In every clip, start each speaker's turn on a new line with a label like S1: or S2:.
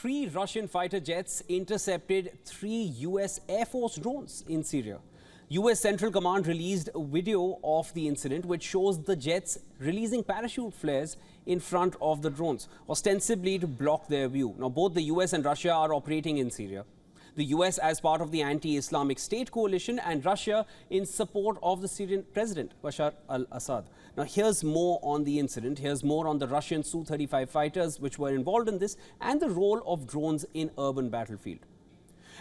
S1: Three Russian fighter jets intercepted 3 US Air Force drones in Syria. US Central Command released a video of the incident which shows the jets releasing parachute flares in front of the drones, ostensibly to block their view. Now, both the US and Russia are operating in Syria. The US as part of the anti-Islamic state coalition and Russia in support of the Syrian President Bashar al-Assad. Now, here's more on the incident. Here's more on the Russian Su-35 fighters which were involved in this and the role of drones in urban battlefield.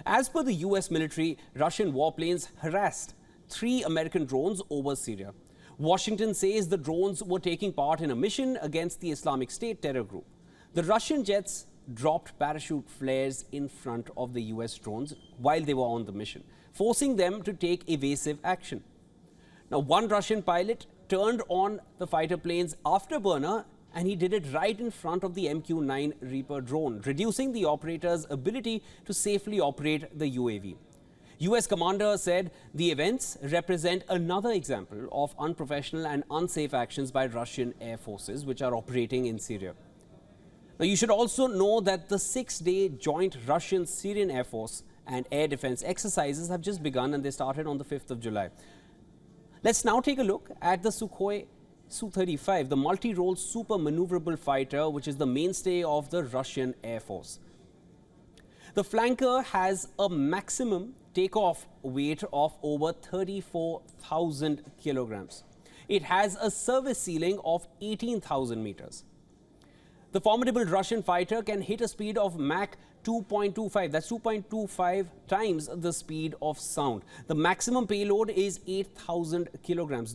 S1: As per the US military, Russian warplanes harassed 3 American drones over Syria. Washington says the drones were taking part in a mission against the Islamic State terror group. The Russian jets dropped parachute flares in front of the US drones while they were on the mission, forcing them to take evasive action. Now, one Russian pilot turned on the fighter plane's afterburner and he did it right in front of the MQ-9 Reaper drone, reducing the operator's ability to safely operate the UAV. US commander said the events represent another example of unprofessional and unsafe actions by Russian air forces which are operating in Syria. Now, you should also know that the 6-day joint Russian-Syrian Air Force and air defense exercises have just begun and they started on the 5th of July. Let's now take a look at the Sukhoi Su-35, the multi-role super maneuverable fighter which is the mainstay of the Russian Air Force. The flanker has a maximum takeoff weight of over 34,000 kilograms. It has a service ceiling of 18,000 meters. The formidable Russian fighter can hit a speed of Mach 2.25. That's 2.25 times the speed of sound. The maximum payload is 8,000 kilograms.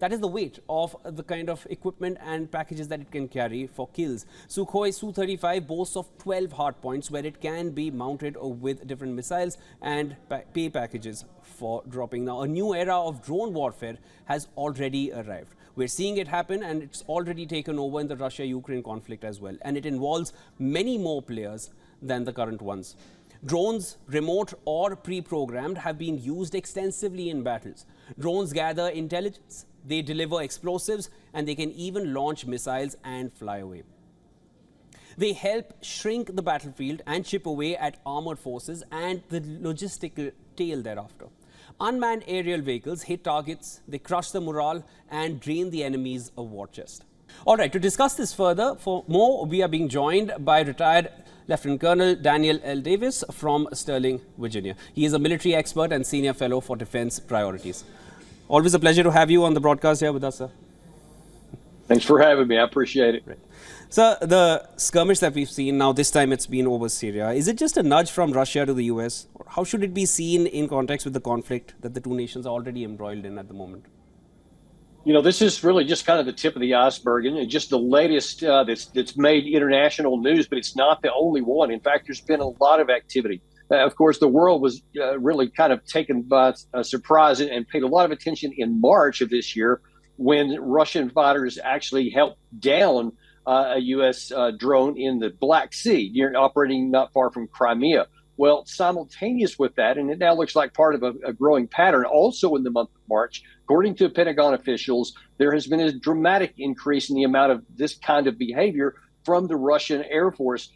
S1: That is the weight of the kind of equipment and packages that it can carry for kills. Sukhoi Su-35 boasts of 12 hardpoints where it can be mounted with different missiles and pay packages for dropping. Now, a new era of drone warfare has already arrived. We're seeing it happen and it's already taken over in the Russia-Ukraine conflict as well. And it involves many more players than the current ones. Drones, remote or pre-programmed, have been used extensively in battles. Drones gather intelligence, they deliver explosives, and they can even launch missiles and fly away. They help shrink the battlefield and chip away at armored forces and the logistical tail thereafter. Unmanned aerial vehicles hit targets, they crush the morale and drain the enemy's war chest. All right, to discuss this further, for more, we are being joined by retired Lieutenant Colonel Daniel L. Davis from Sterling, Virginia. He is a military expert and senior fellow for defense priorities. Always a pleasure to have you on the broadcast here with us, sir.
S2: Thanks for having me. I appreciate it.
S1: Right. Sir, the skirmish that we've seen now, this time it's been over Syria. Is it just a nudge from Russia to the US? Or how should it be seen in context with the conflict that the two nations are already embroiled in at the moment?
S2: You know, this is really just kind of the tip of the iceberg and just the latest that's made international news, but it's not the only one. In fact, there's been a lot of activity. Of course, the world was really kind of taken by surprise and paid a lot of attention in March of this year when Russian fighters actually helped down a U.S. drone in the Black Sea, operating not far from Crimea. Well, simultaneous with that, and it now looks like part of a growing pattern, also in the month of March, according to Pentagon officials, there has been a dramatic increase in the amount of this kind of behavior from the Russian Air Force,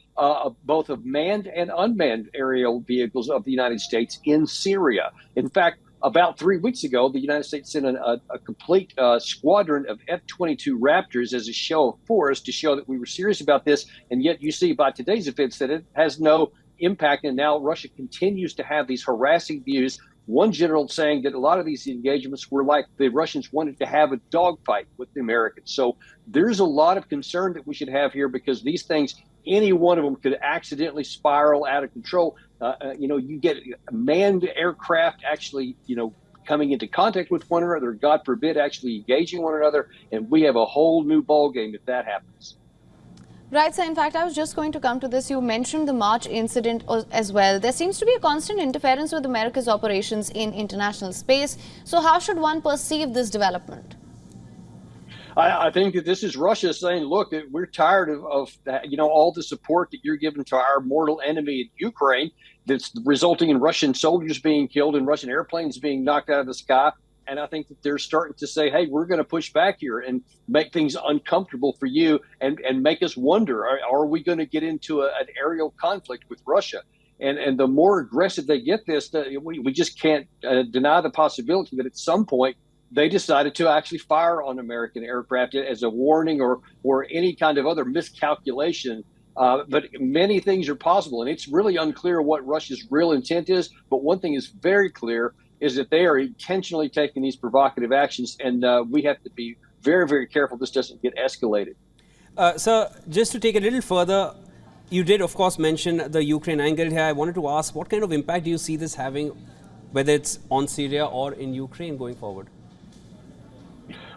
S2: both of manned and unmanned aerial vehicles of the United States in Syria. In fact, about 3 weeks ago, the United States sent a complete squadron of F-22 Raptors as a show of force to show that we were serious about this. And yet you see by today's events that it has no impact. And now Russia continues to have these harassing views. One general saying that a lot of these engagements were like the Russians wanted to have a dogfight with the Americans. So there's a lot of concern that we should have here because these things, any one of them could accidentally spiral out of control. You get manned aircraft actually, coming into contact with one another, God forbid, actually engaging one another. And we have a whole new ballgame if that happens.
S3: Right, so in fact, I was just going to come to this. You mentioned the March incident as well. There seems to be a constant interference with America's operations in international space. So how should one perceive this development?
S2: I think that this is Russia saying, look, we're tired of all the support that you're giving to our mortal enemy in Ukraine that's resulting in Russian soldiers being killed and Russian airplanes being knocked out of the sky. And I think that they're starting to say, hey, we're going to push back here and make things uncomfortable for you and make us wonder, are we going to get into an aerial conflict with Russia? And the more aggressive they get this, we just can't deny the possibility that at some point they decided to actually fire on American aircraft as a warning or any kind of other miscalculation. But many things are possible, and it's really unclear what Russia's real intent is. But one thing is very clear is that they are intentionally taking these provocative actions, and we have to be very, very careful this doesn't get escalated.
S1: Sir, just to take a little further, you did, of course, mention the Ukraine angle here. I wanted to ask, what kind of impact do you see this having, whether it's on Syria or in Ukraine going forward?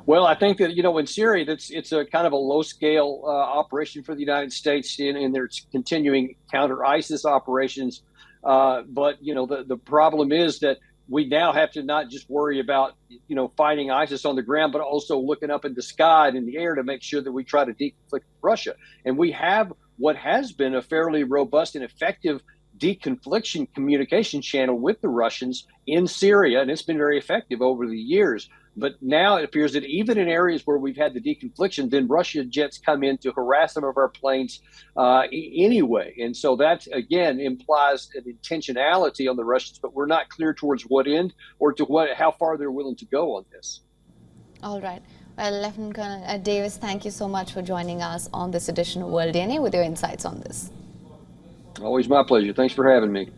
S2: Well, I think that, in Syria, it's a kind of a low-scale operation for the United States in their continuing counter-ISIS operations. But, the problem is that we now have to not just worry about, fighting ISIS on the ground, but also looking up in the sky and in the air to make sure that we try to deconflict Russia. And we have what has been a fairly robust and effective deconfliction communication channel with the Russians in Syria, and it's been very effective over the years. But now it appears that even in areas where we've had the deconfliction, then Russian jets come in to harass some of our planes anyway. And so that, again, implies an intentionality on the Russians, but we're not clear towards what end or to how far they're willing to go on this.
S3: All right. Well, Lieutenant Colonel Davis, thank you so much for joining us on this edition of World DNA with your insights on this.
S2: Always my pleasure. Thanks for having me.